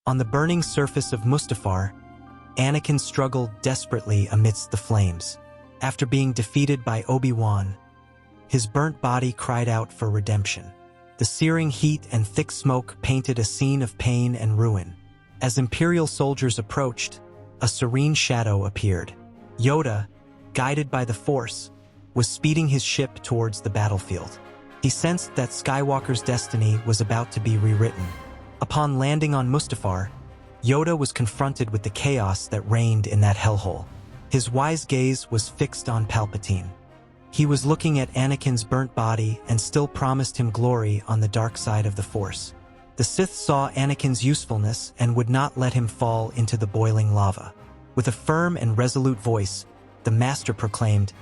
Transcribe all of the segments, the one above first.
On the burning surface of Mustafar, Anakin struggled desperately amidst the flames. After being defeated by Obi-Wan, his burnt body cried out for redemption. The searing heat and thick smoke painted a scene of pain and ruin. As Imperial soldiers approached, a serene shadow appeared. Yoda, guided by the Force, was speeding his ship towards the battlefield. He sensed that Skywalker's destiny was about to be rewritten. Upon landing on Mustafar, Yoda was confronted with the chaos that reigned in that hellhole. His wise gaze was fixed on Palpatine. He was looking at Anakin's burnt body and still promised him glory on the dark side of the Force. The Sith saw Anakin's usefulness and would not let him fall into the boiling lava. With a firm and resolute voice, the Master proclaimed,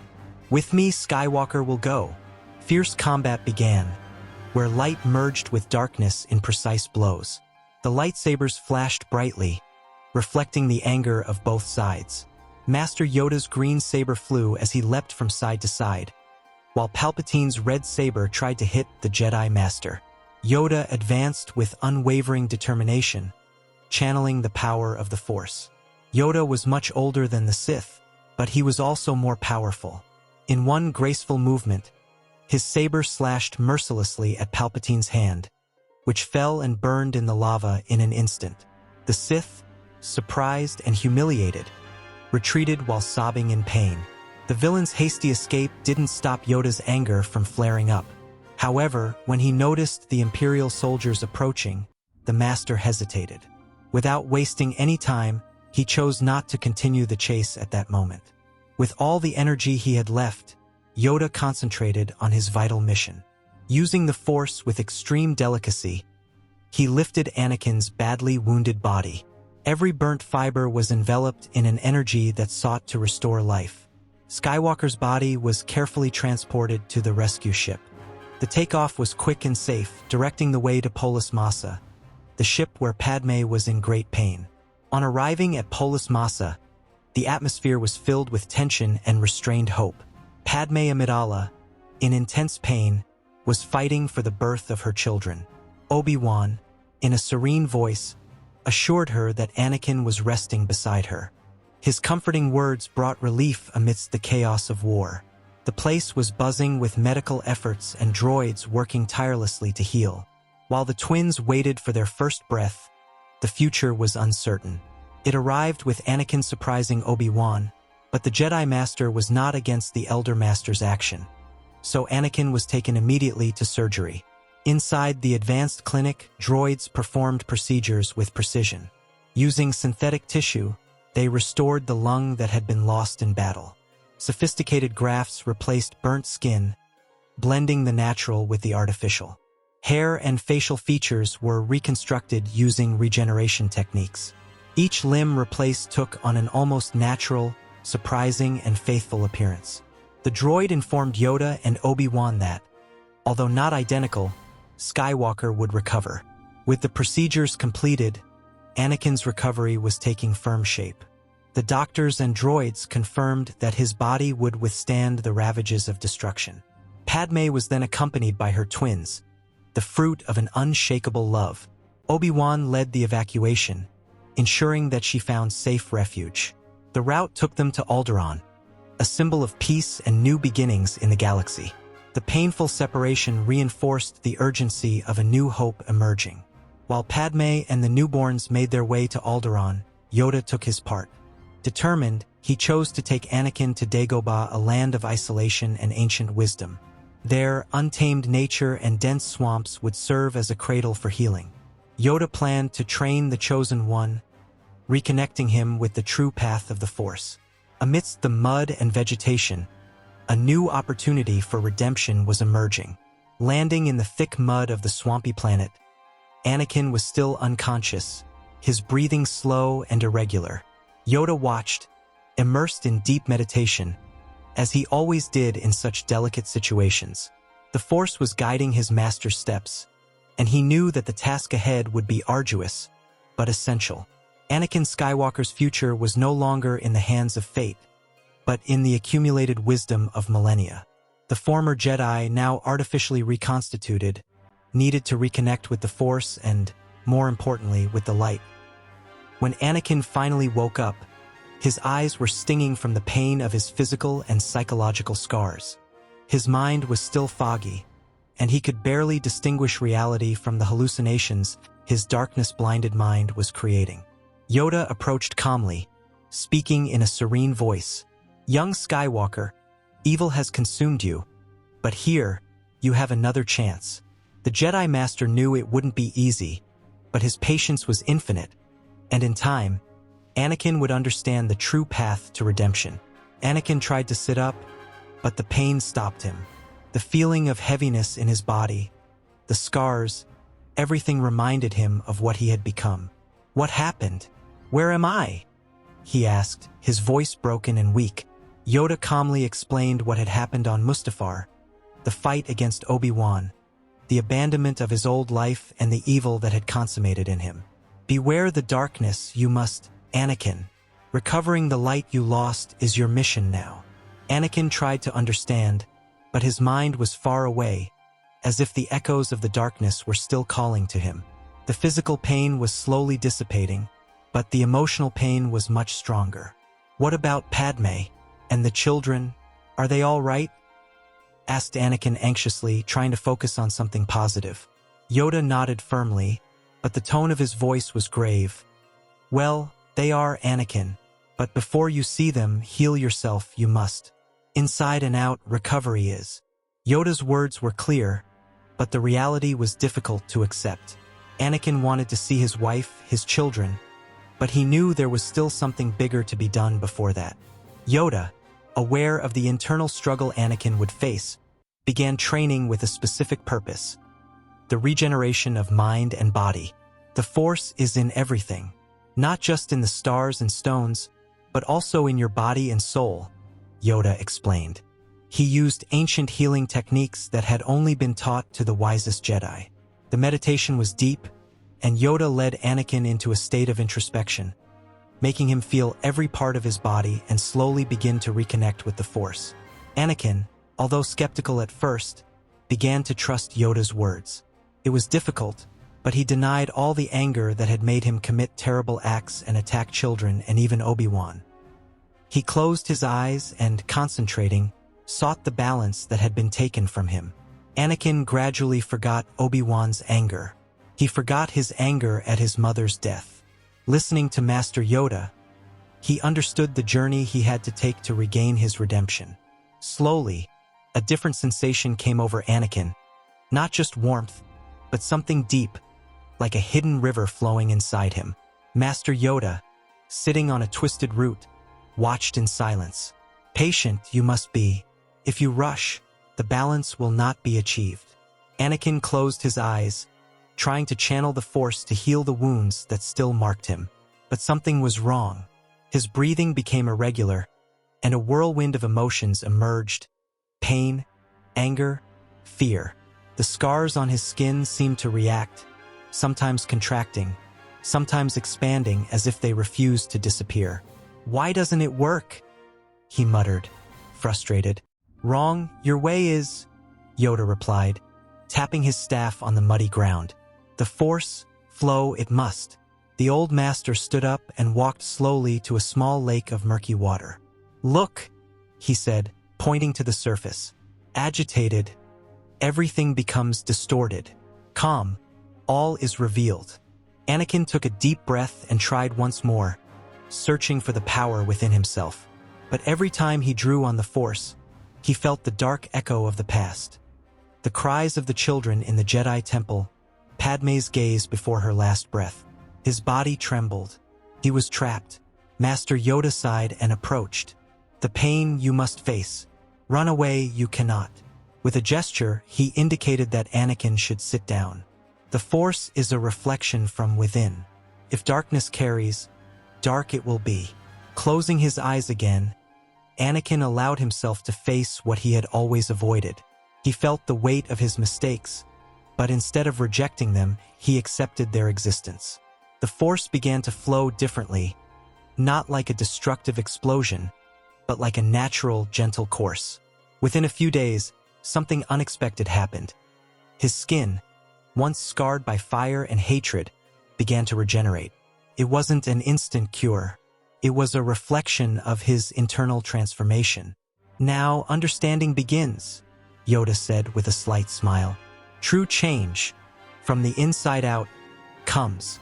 "With me, Skywalker will go." Fierce combat began, where light merged with darkness in precise blows. The lightsabers flashed brightly, reflecting the anger of both sides. Master Yoda's green saber flew as he leapt from side to side, while Palpatine's red saber tried to hit the Jedi Master. Yoda advanced with unwavering determination, channeling the power of the Force. Yoda was much older than the Sith, but he was also more powerful. In one graceful movement, his saber slashed mercilessly at Palpatine's hand, which fell and burned in the lava in an instant. The Sith, surprised and humiliated, retreated while sobbing in pain. The villain's hasty escape didn't stop Yoda's anger from flaring up. However, when he noticed the Imperial soldiers approaching, the Master hesitated. Without wasting any time, he chose not to continue the chase at that moment. With all the energy he had left, Yoda concentrated on his vital mission. Using the Force with extreme delicacy, he lifted Anakin's badly wounded body. Every burnt fiber was enveloped in an energy that sought to restore life. Skywalker's body was carefully transported to the rescue ship. The takeoff was quick and safe, directing the way to Polis Massa, the ship where Padme was in great pain. On arriving at Polis Massa, the atmosphere was filled with tension and restrained hope. Padme Amidala, in intense pain, was fighting for the birth of her children. Obi-Wan, in a serene voice, assured her that Anakin was resting beside her. His comforting words brought relief amidst the chaos of war. The place was buzzing with medical efforts and droids working tirelessly to heal. While the twins waited for their first breath, the future was uncertain. It arrived with Anakin surprising Obi-Wan, but the Jedi Master was not against the Elder Master's action. So Anakin was taken immediately to surgery. Inside the advanced clinic, droids performed procedures with precision. Using synthetic tissue, they restored the lung that had been lost in battle. Sophisticated grafts replaced burnt skin, blending the natural with the artificial. Hair and facial features were reconstructed using regeneration techniques. Each limb replaced took on an almost natural, surprising, and faithful appearance. The droid informed Yoda and Obi-Wan that, although not identical, Skywalker would recover. With the procedures completed, Anakin's recovery was taking firm shape. The doctors and droids confirmed that his body would withstand the ravages of destruction. Padme was then accompanied by her twins, the fruit of an unshakable love. Obi-Wan led the evacuation, ensuring that she found safe refuge. The route took them to Alderaan, a symbol of peace and new beginnings in the galaxy. The painful separation reinforced the urgency of a new hope emerging. While Padme and the newborns made their way to Alderaan, Yoda took his part. Determined, he chose to take Anakin to Dagobah, a land of isolation and ancient wisdom. There, untamed nature and dense swamps would serve as a cradle for healing. Yoda planned to train the Chosen One, reconnecting him with the true path of the Force. Amidst the mud and vegetation, a new opportunity for redemption was emerging. Landing in the thick mud of the swampy planet, Anakin was still unconscious, his breathing slow and irregular. Yoda watched, immersed in deep meditation, as he always did in such delicate situations. The Force was guiding his master's steps, and he knew that the task ahead would be arduous, but essential. Anakin Skywalker's future was no longer in the hands of fate, but in the accumulated wisdom of millennia. The former Jedi, now artificially reconstituted, needed to reconnect with the Force and, more importantly, with the light. When Anakin finally woke up, his eyes were stinging from the pain of his physical and psychological scars. His mind was still foggy, and he could barely distinguish reality from the hallucinations his darkness-blinded mind was creating. Yoda approached calmly, speaking in a serene voice. "Young Skywalker, evil has consumed you, but here, you have another chance." The Jedi Master knew it wouldn't be easy, but his patience was infinite, and in time, Anakin would understand the true path to redemption. Anakin tried to sit up, but the pain stopped him. The feeling of heaviness in his body, the scars, everything reminded him of what he had become. "What happened? Where am I?" he asked, his voice broken and weak. Yoda calmly explained what had happened on Mustafar, the fight against Obi-Wan, the abandonment of his old life and the evil that had consummated in him. "Beware the darkness, you must, Anakin. Recovering the light you lost is your mission now." Anakin tried to understand, but his mind was far away, as if the echoes of the darkness were still calling to him. The physical pain was slowly dissipating, but the emotional pain was much stronger. "What about Padme? And the children? Are they all right?" asked Anakin anxiously, trying to focus on something positive. Yoda nodded firmly, but the tone of his voice was grave. "Well, they are, Anakin, but before you see them, heal yourself you must. Inside and out, recovery is." Yoda's words were clear, but the reality was difficult to accept. Anakin wanted to see his wife, his children, but he knew there was still something bigger to be done before that. Yoda, aware of the internal struggle Anakin would face, began training with a specific purpose: the regeneration of mind and body. "The Force is in everything, not just in the stars and stones, but also in your body and soul," Yoda explained. He used ancient healing techniques that had only been taught to the wisest Jedi. The meditation was deep, and Yoda led Anakin into a state of introspection, making him feel every part of his body and slowly begin to reconnect with the Force. Anakin, although skeptical at first, began to trust Yoda's words. It was difficult, but he denied all the anger that had made him commit terrible acts and attack children and even Obi-Wan. He closed his eyes and, concentrating, sought the balance that had been taken from him. Anakin gradually forgot Obi-Wan's anger. He forgot his anger at his mother's death. Listening to Master Yoda, he understood the journey he had to take to regain his redemption. Slowly, a different sensation came over Anakin, not just warmth, but something deep, like a hidden river flowing inside him. Master Yoda, sitting on a twisted root, watched in silence. "Patient you must be. If you rush, the balance will not be achieved." Anakin closed his eyes, trying to channel the Force to heal the wounds that still marked him. But something was wrong. His breathing became irregular, and a whirlwind of emotions emerged: pain, anger, fear. The scars on his skin seemed to react, sometimes contracting, sometimes expanding as if they refused to disappear. "Why doesn't it work?" he muttered, frustrated. "Wrong, your way is," Yoda replied, tapping his staff on the muddy ground. "The Force, flow it must." The old master stood up and walked slowly to a small lake of murky water. "Look," he said, pointing to the surface. "Agitated, everything becomes distorted. Calm, all is revealed." Anakin took a deep breath and tried once more, searching for the power within himself. But every time he drew on the Force, he felt the dark echo of the past. The cries of the children in the Jedi Temple, Padme's gaze before her last breath. His body trembled. He was trapped. Master Yoda sighed and approached. "The pain you must face. Run away you cannot." With a gesture, he indicated that Anakin should sit down. "The Force is a reflection from within. If darkness carries, dark it will be." Closing his eyes again, Anakin allowed himself to face what he had always avoided. He felt the weight of his mistakes, but instead of rejecting them, he accepted their existence. The Force began to flow differently, not like a destructive explosion, but like a natural, gentle course. Within a few days, something unexpected happened. His skin, once scarred by fire and hatred, began to regenerate. It wasn't an instant cure. It was a reflection of his internal transformation. "Now understanding begins," Yoda said with a slight smile. "True change, from the inside out, comes."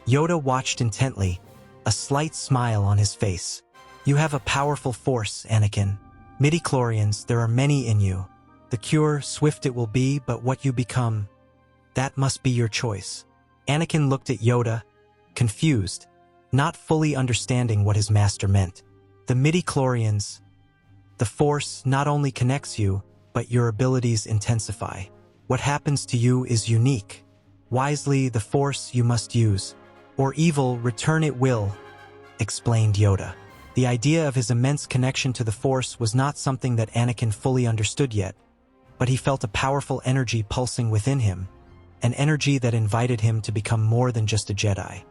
Yoda watched intently, a slight smile on his face. "You have a powerful force, Anakin. Midi-chlorians, there are many in you. The cure, swift it will be, but what you become, that must be your choice." Anakin looked at Yoda, confused, not fully understanding what his master meant. "The midi-chlorians, the Force not only connects you, but your abilities intensify. What happens to you is unique. Wisely, the Force you must use, or evil, return it will," explained Yoda. The idea of his immense connection to the Force was not something that Anakin fully understood yet, but he felt a powerful energy pulsing within him, an energy that invited him to become more than just a Jedi.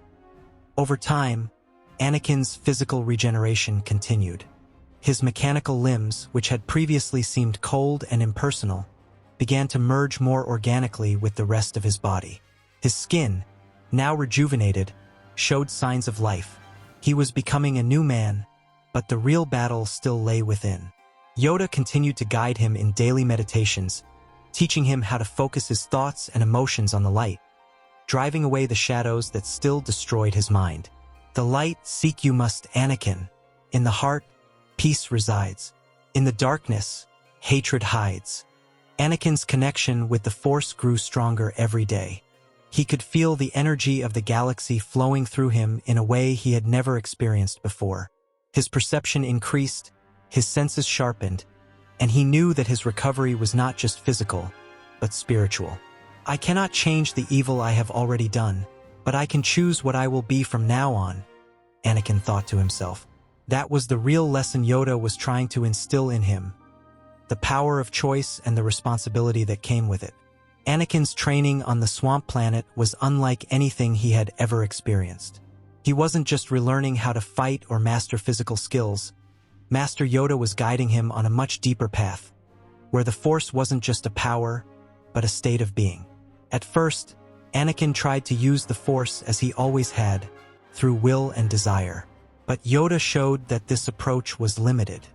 Over time, Anakin's physical regeneration continued. His mechanical limbs, which had previously seemed cold and impersonal, began to merge more organically with the rest of his body. His skin, now rejuvenated, showed signs of life. He was becoming a new man, but the real battle still lay within. Yoda continued to guide him in daily meditations, teaching him how to focus his thoughts and emotions on the light, driving away the shadows that still destroyed his mind. "The light seek you must, Anakin. In the heart, peace resides. In the darkness, hatred hides." Anakin's connection with the Force grew stronger every day. He could feel the energy of the galaxy flowing through him in a way he had never experienced before. His perception increased, his senses sharpened, and he knew that his recovery was not just physical, but spiritual. "I cannot change the evil I have already done, but I can choose what I will be from now on," Anakin thought to himself. That was the real lesson Yoda was trying to instill in him, the power of choice and the responsibility that came with it. Anakin's training on the swamp planet was unlike anything he had ever experienced. He wasn't just relearning how to fight or master physical skills. Master Yoda was guiding him on a much deeper path, where the Force wasn't just a power, but a state of being. At first, Anakin tried to use the Force as he always had, through will and desire. But Yoda showed that this approach was limited.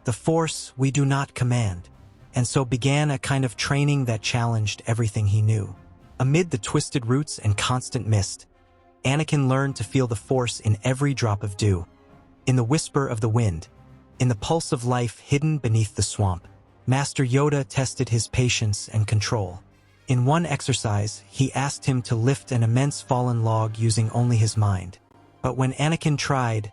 "The Force we do not command," and so began a kind of training that challenged everything he knew. Amid the twisted roots and constant mist, Anakin learned to feel the Force in every drop of dew, in the whisper of the wind, in the pulse of life hidden beneath the swamp. Master Yoda tested his patience and control. In one exercise, he asked him to lift an immense fallen log using only his mind. But when Anakin tried,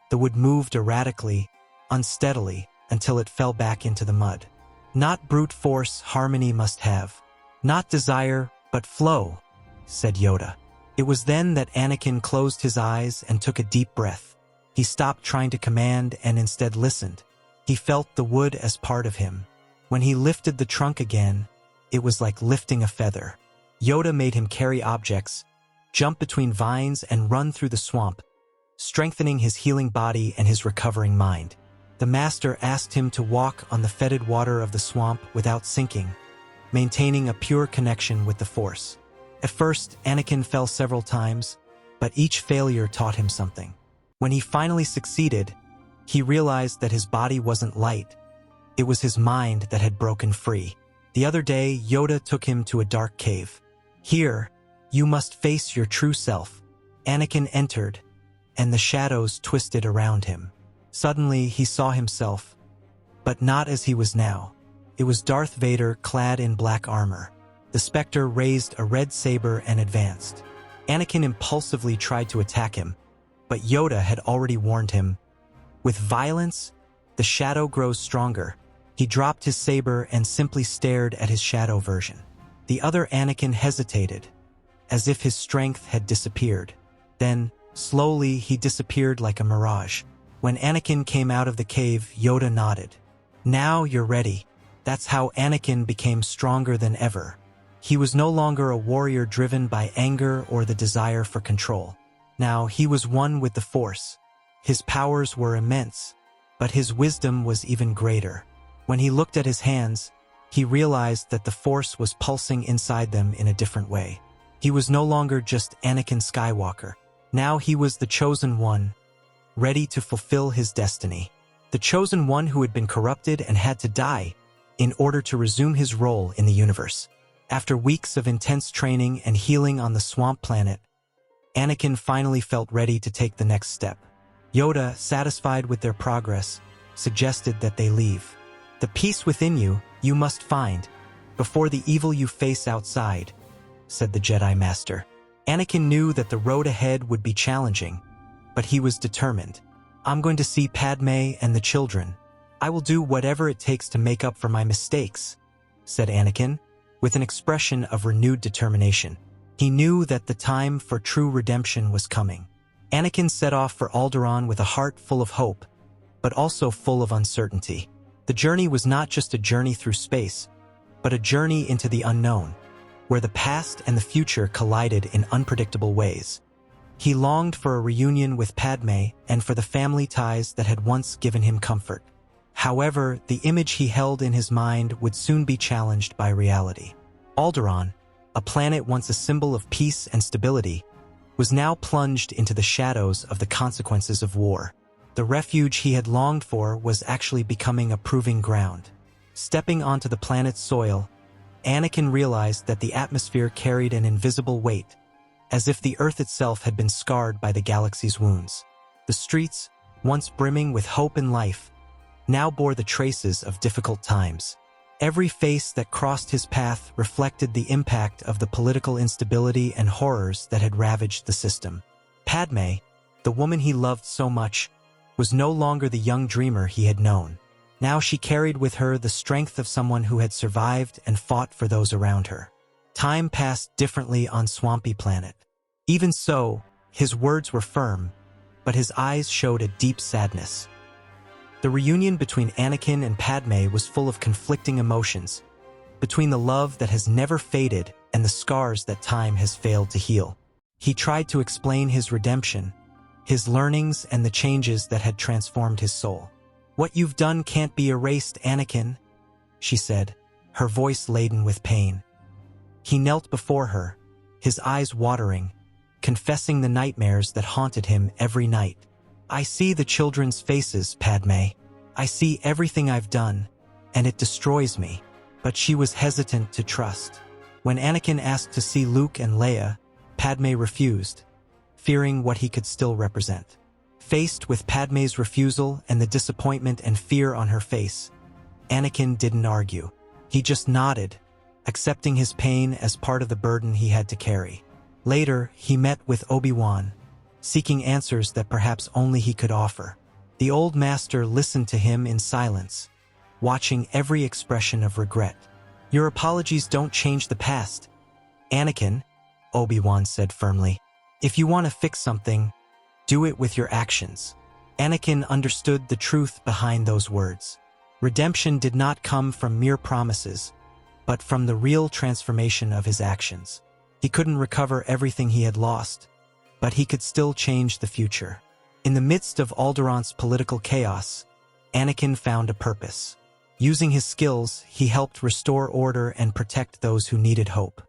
the wood moved erratically, unsteadily, until it fell back into the mud. "Not brute force harmony must have. Not desire, but flow," said Yoda. It was then that Anakin closed his eyes and took a deep breath. He stopped trying to command and instead listened. He felt the wood as part of him. When he lifted the trunk again, it was like lifting a feather. Yoda made him carry objects, jump between vines, and run through the swamp, strengthening his healing body and his recovering mind. The master asked him to walk on the fetid water of the swamp without sinking, maintaining a pure connection with the Force. At first, Anakin fell several times, but each failure taught him something. When he finally succeeded, he realized that his body wasn't light. It was his mind that had broken free. The other day, Yoda took him to a dark cave. "Here, you must face your true self." Anakin entered, and the shadows twisted around him. Suddenly, he saw himself, but not as he was now. It was Darth Vader clad in black armor. The Spectre raised a red saber and advanced. Anakin impulsively tried to attack him, but Yoda had already warned him. With violence, the shadow grows stronger. He dropped his saber and simply stared at his shadow version. The other Anakin hesitated, as if his strength had disappeared. Then, slowly, he disappeared like a mirage. When Anakin came out of the cave, Yoda nodded. "Now you're ready." That's how Anakin became stronger than ever. He was no longer a warrior driven by anger or the desire for control. Now he was one with the Force. His powers were immense, but his wisdom was even greater. When he looked at his hands, he realized that the Force was pulsing inside them in a different way. He was no longer just Anakin Skywalker. Now he was the chosen one, ready to fulfill his destiny. The chosen one who had been corrupted and had to die in order to resume his role in the universe. After weeks of intense training and healing on the swamp planet, Anakin finally felt ready to take the next step. Yoda, satisfied with their progress, suggested that they leave. The peace within you, you must find, before the evil you face outside, said the Jedi Master. Anakin knew that the road ahead would be challenging, but he was determined. I'm going to see Padme and the children. I will do whatever it takes to make up for my mistakes, said Anakin, with an expression of renewed determination. He knew that the time for true redemption was coming. Anakin set off for Alderaan with a heart full of hope, but also full of uncertainty. The journey was not just a journey through space, but a journey into the unknown, where the past and the future collided in unpredictable ways. He longed for a reunion with Padme and for the family ties that had once given him comfort. However, the image he held in his mind would soon be challenged by reality. Alderaan, a planet once a symbol of peace and stability, was now plunged into the shadows of the consequences of war. The refuge he had longed for was actually becoming a proving ground. Stepping onto the planet's soil, Anakin realized that the atmosphere carried an invisible weight, as if the Earth itself had been scarred by the galaxy's wounds. The streets, once brimming with hope and life, now bore the traces of difficult times. Every face that crossed his path reflected the impact of the political instability and horrors that had ravaged the system. Padme, the woman he loved so much, was no longer the young dreamer he had known. Now she carried with her the strength of someone who had survived and fought for those around her. Time passed differently on Swampy Planet. Even so, his words were firm, but his eyes showed a deep sadness. The reunion between Anakin and Padme was full of conflicting emotions, between the love that has never faded and the scars that time has failed to heal. He tried to explain his redemption, his learnings and the changes that had transformed his soul. "What you've done can't be erased, Anakin," she said, her voice laden with pain. He knelt before her, his eyes watering, confessing the nightmares that haunted him every night. "I see the children's faces, Padme. I see everything I've done, and it destroys me." But she was hesitant to trust. When Anakin asked to see Luke and Leia, Padme refused, fearing what he could still represent. Faced with Padme's refusal and the disappointment and fear on her face, Anakin didn't argue. He just nodded, accepting his pain as part of the burden he had to carry. Later, he met with Obi-Wan, seeking answers that perhaps only he could offer. The old master listened to him in silence, watching every expression of regret. "Your apologies don't change the past, Anakin," Obi-Wan said firmly. "If you want to fix something, do it with your actions." Anakin understood the truth behind those words. Redemption did not come from mere promises, but from the real transformation of his actions. He couldn't recover everything he had lost, but he could still change the future. In the midst of Alderaan's political chaos, Anakin found a purpose. Using his skills, he helped restore order and protect those who needed hope.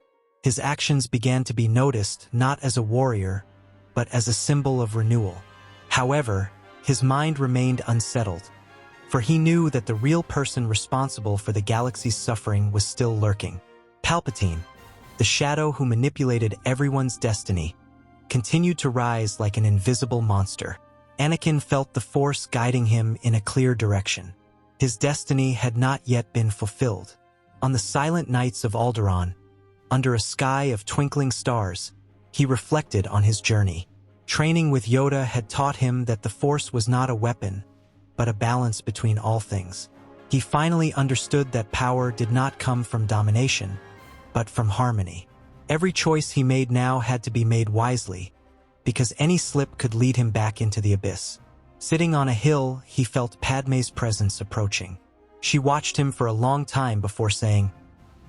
His actions began to be noticed not as a warrior, but as a symbol of renewal. However, his mind remained unsettled, for he knew that the real person responsible for the galaxy's suffering was still lurking. Palpatine, the shadow who manipulated everyone's destiny, continued to rise like an invisible monster. Anakin felt the Force guiding him in a clear direction. His destiny had not yet been fulfilled. On the silent nights of Alderaan, under a sky of twinkling stars, he reflected on his journey. Training with Yoda had taught him that the Force was not a weapon, but a balance between all things. He finally understood that power did not come from domination, but from harmony. Every choice he made now had to be made wisely, because any slip could lead him back into the abyss. Sitting on a hill, he felt Padme's presence approaching. She watched him for a long time before saying,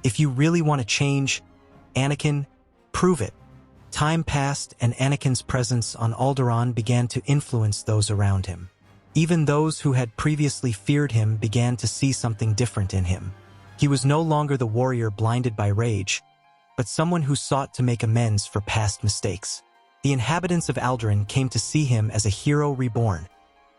"If you really want to change, Anakin, prove it." Time passed and Anakin's presence on Alderaan began to influence those around him. Even those who had previously feared him began to see something different in him. He was no longer the warrior blinded by rage, but someone who sought to make amends for past mistakes. The inhabitants of Alderaan came to see him as a hero reborn,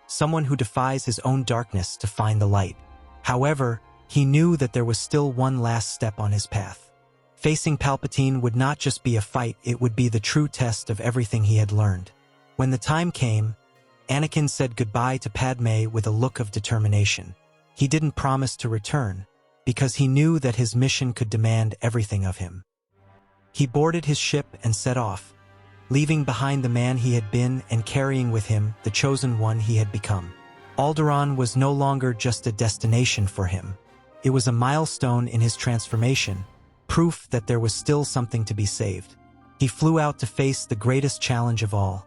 someone who defies his own darkness to find the light. However, he knew that there was still one last step on his path. Facing Palpatine would not just be a fight, it would be the true test of everything he had learned. When the time came, Anakin said goodbye to Padme with a look of determination. He didn't promise to return, because he knew that his mission could demand everything of him. He boarded his ship and set off, leaving behind the man he had been and carrying with him the chosen one he had become. Alderaan was no longer just a destination for him. It was a milestone in his transformation, proof that there was still something to be saved. He flew out to face the greatest challenge of all,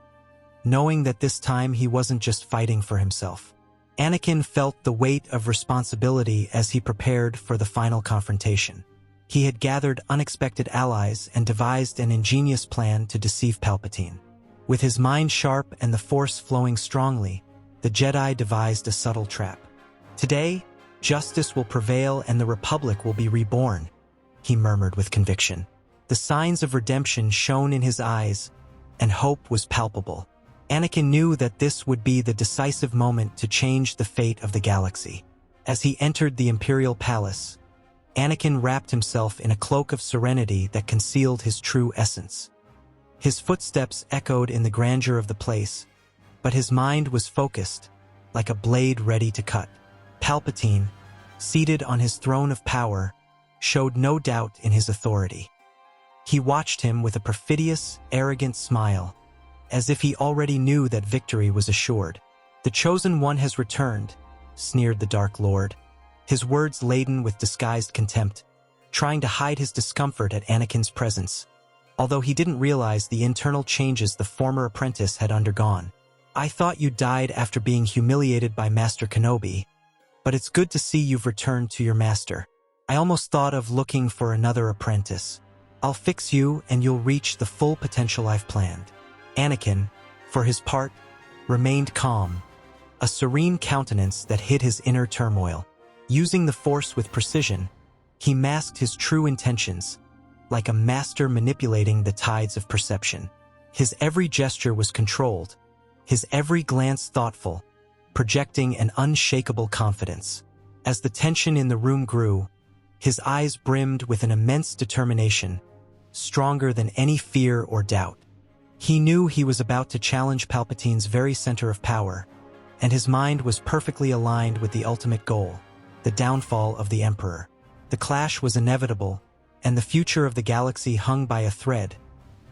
knowing that this time he wasn't just fighting for himself. Anakin felt the weight of responsibility as he prepared for the final confrontation. He had gathered unexpected allies and devised an ingenious plan to deceive Palpatine. With his mind sharp and the Force flowing strongly, the Jedi devised a subtle trap. "Today, justice will prevail and the Republic will be reborn," he murmured with conviction. The signs of redemption shone in his eyes, and hope was palpable. Anakin knew that this would be the decisive moment to change the fate of the galaxy. As he entered the Imperial Palace, Anakin wrapped himself in a cloak of serenity that concealed his true essence. His footsteps echoed in the grandeur of the place, but his mind was focused, like a blade ready to cut. Palpatine, seated on his throne of power, showed no doubt in his authority. He watched him with a perfidious, arrogant smile, as if he already knew that victory was assured. "The Chosen One has returned," sneered the Dark Lord, his words laden with disguised contempt, trying to hide his discomfort at Anakin's presence, although he didn't realize the internal changes the former apprentice had undergone. "I thought you died after being humiliated by Master Kenobi, but it's good to see you've returned to your master. I almost thought of looking for another apprentice. I'll fix you and you'll reach the full potential I've planned." Anakin, for his part, remained calm, a serene countenance that hid his inner turmoil. Using the Force with precision, he masked his true intentions, like a master manipulating the tides of perception. His every gesture was controlled, his every glance thoughtful, projecting an unshakable confidence. As the tension in the room grew, his eyes brimmed with an immense determination, stronger than any fear or doubt. He knew he was about to challenge Palpatine's very center of power, and his mind was perfectly aligned with the ultimate goal, the downfall of the Emperor. The clash was inevitable, and the future of the galaxy hung by a thread,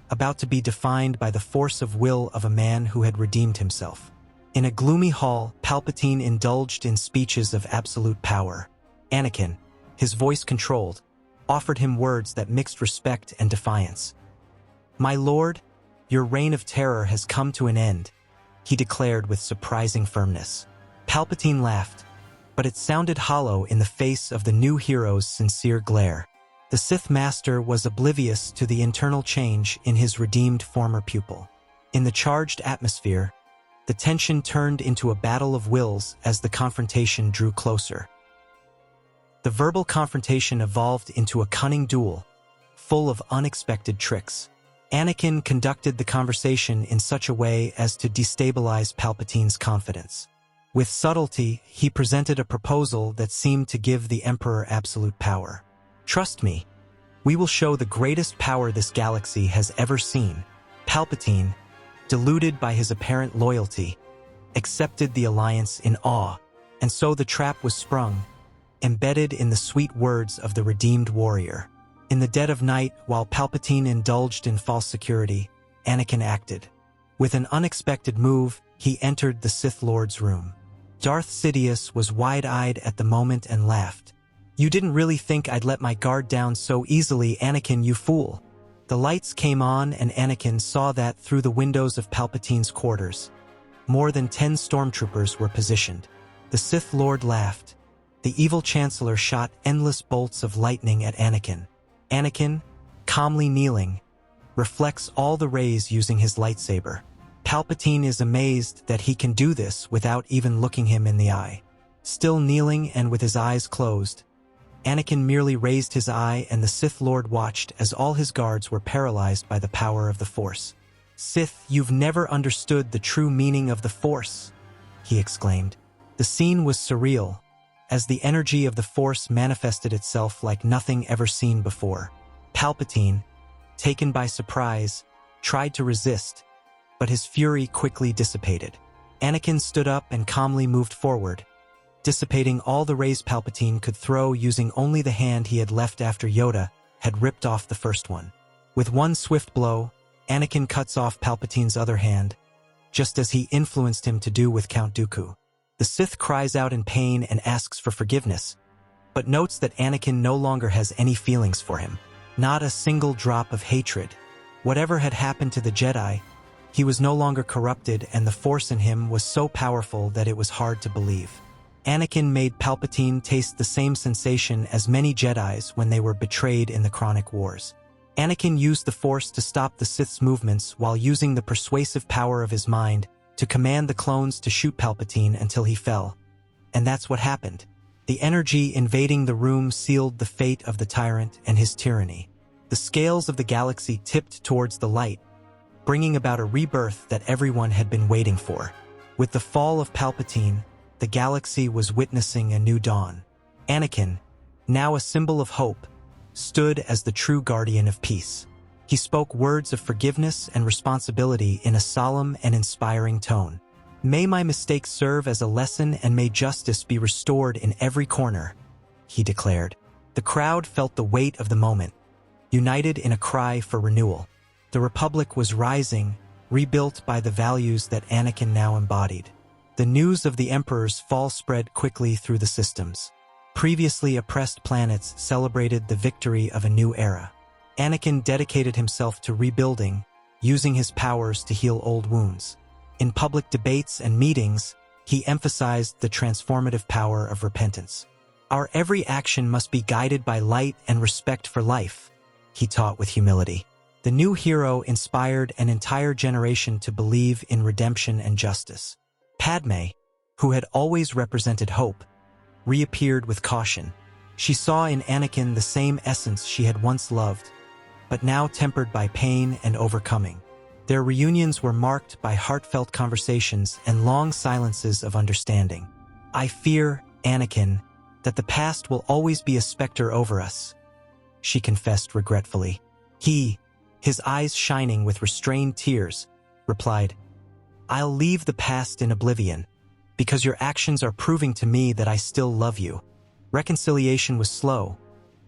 about to be defined by the force of will of a man who had redeemed himself. In a gloomy hall, Palpatine indulged in speeches of absolute power. Anakin, his voice controlled, offered him words that mixed respect and defiance. "My lord, your reign of terror has come to an end," he declared with surprising firmness. Palpatine laughed, but it sounded hollow in the face of the new hero's sincere glare. The Sith Master was oblivious to the internal change in his redeemed former pupil. In the charged atmosphere, the tension turned into a battle of wills as the confrontation drew closer. The verbal confrontation evolved into a cunning duel, full of unexpected tricks. Anakin conducted the conversation in such a way as to destabilize Palpatine's confidence. With subtlety, he presented a proposal that seemed to give the Emperor absolute power. "Trust me, we will show the greatest power this galaxy has ever seen." Palpatine, deluded by his apparent loyalty, accepted the alliance in awe, and so the trap was sprung, embedded in the sweet words of the redeemed warrior. In the dead of night, while Palpatine indulged in false security, Anakin acted. With an unexpected move, he entered the Sith Lord's room. Darth Sidious was wide-eyed at the moment and laughed. "You didn't really think I'd let my guard down so easily, Anakin, you fool." The lights came on and Anakin saw that through the windows of Palpatine's quarters, more than 10 stormtroopers were positioned. The Sith Lord laughed. The evil Chancellor shot endless bolts of lightning at Anakin. Anakin, calmly kneeling, reflects all the rays using his lightsaber. Palpatine is amazed that he can do this without even looking him in the eye. Still kneeling and with his eyes closed, Anakin merely raised his eye and the Sith Lord watched as all his guards were paralyzed by the power of the Force. "Sith, you've never understood the true meaning of the Force," he exclaimed. The scene was surreal, as the energy of the Force manifested itself like nothing ever seen before. Palpatine, taken by surprise, tried to resist, but his fury quickly dissipated. Anakin stood up and calmly moved forward, dissipating all the rays Palpatine could throw using only the hand he had left after Yoda had ripped off the first one. With one swift blow, Anakin cuts off Palpatine's other hand, just as he influenced him to do with Count Dooku. The Sith cries out in pain and asks for forgiveness, but notes that Anakin no longer has any feelings for him. Not a single drop of hatred. Whatever had happened to the Jedi, he was no longer corrupted, and the Force in him was so powerful that it was hard to believe. Anakin made Palpatine taste the same sensation as many Jedis when they were betrayed in the Chronic Wars. Anakin used the Force to stop the Sith's movements while using the persuasive power of his mind to command the clones to shoot Palpatine until he fell. And that's what happened. The energy invading the room sealed the fate of the tyrant and his tyranny. The scales of the galaxy tipped towards the light, bringing about a rebirth that everyone had been waiting for. With the fall of Palpatine, the galaxy was witnessing a new dawn. Anakin, now a symbol of hope, stood as the true guardian of peace. He spoke words of forgiveness and responsibility in a solemn and inspiring tone. "May my mistakes serve as a lesson, and may justice be restored in every corner," he declared. The crowd felt the weight of the moment, united in a cry for renewal. The Republic was rising, rebuilt by the values that Anakin now embodied. The news of the Emperor's fall spread quickly through the systems. Previously oppressed planets celebrated the victory of a new era. Anakin dedicated himself to rebuilding, using his powers to heal old wounds. In public debates and meetings, he emphasized the transformative power of repentance. "Our every action must be guided by light and respect for life," he taught with humility. The new hero inspired an entire generation to believe in redemption and justice. Padme, who had always represented hope, reappeared with caution. She saw in Anakin the same essence she had once loved, but now tempered by pain and overcoming. Their reunions were marked by heartfelt conversations and long silences of understanding. "I fear, Anakin, that the past will always be a specter over us," she confessed regretfully. He, his eyes shining with restrained tears, replied, "I'll leave the past in oblivion, because your actions are proving to me that I still love you." Reconciliation was slow,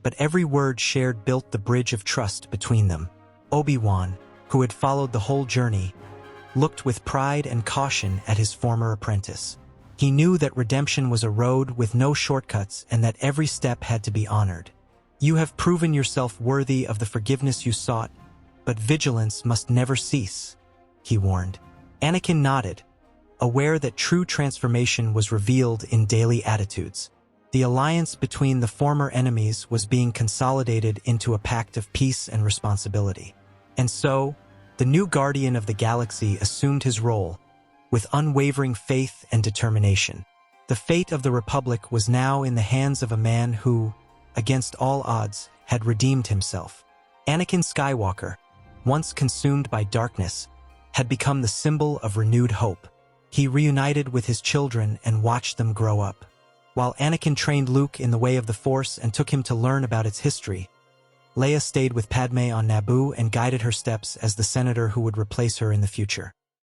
but every word shared built the bridge of trust between them. Obi-Wan, who had followed the whole journey, looked with pride and caution at his former apprentice. He knew that redemption was a road with no shortcuts and that every step had to be honored. "You have proven yourself worthy of the forgiveness you sought, but vigilance must never cease," he warned. Anakin nodded, aware that true transformation was revealed in daily attitudes. The alliance between the former enemies was being consolidated into a pact of peace and responsibility. And so, the new guardian of the galaxy assumed his role, with unwavering faith and determination. The fate of the Republic was now in the hands of a man who, against all odds, had redeemed himself. Anakin Skywalker, once consumed by darkness, had become the symbol of renewed hope. He reunited with his children and watched them grow up. While Anakin trained Luke in the way of the Force and took him to learn about its history, Leia stayed with Padme on Naboo and guided her steps as the senator who would replace her in the future.